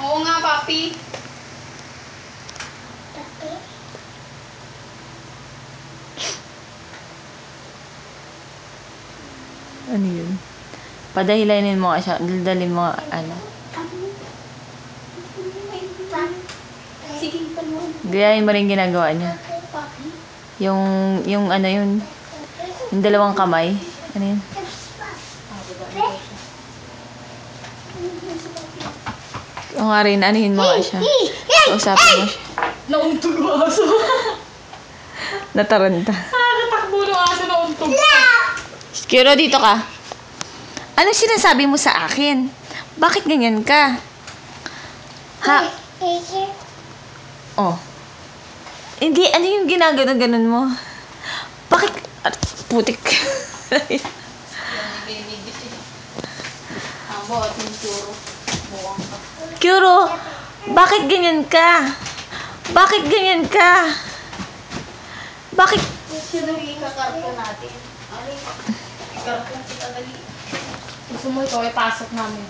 Oo nga, papi. Ano yun? Padahilanin mo nga siya. Daldalin mo nga, ano. Sige, palunod. Gayahin mo rin ginagawa niya. Yung ano yun. Yung dalawang kamay. Ano yun? O nga rin, anuhin mo nga siya. Kausapin mo siya. Nauntog ang aso. Nataranta. Nakakatakbo ng aso, nauntog. Kiro, dito ka. Ano sinasabi mo sa akin? Bakit ganyan ka? Ha? Oh. Hindi, ano yung ginaganon-ganon mo? Bakit? Putik. Abo, at yung Kuro. Buwang ka. Kiro, bakit ganyan ka? Bakit ganyan ka? Bakit? Sino yung kakarton natin? Ano yung kakarton kita dali? Gusto mo ito, ipasok namin dyan.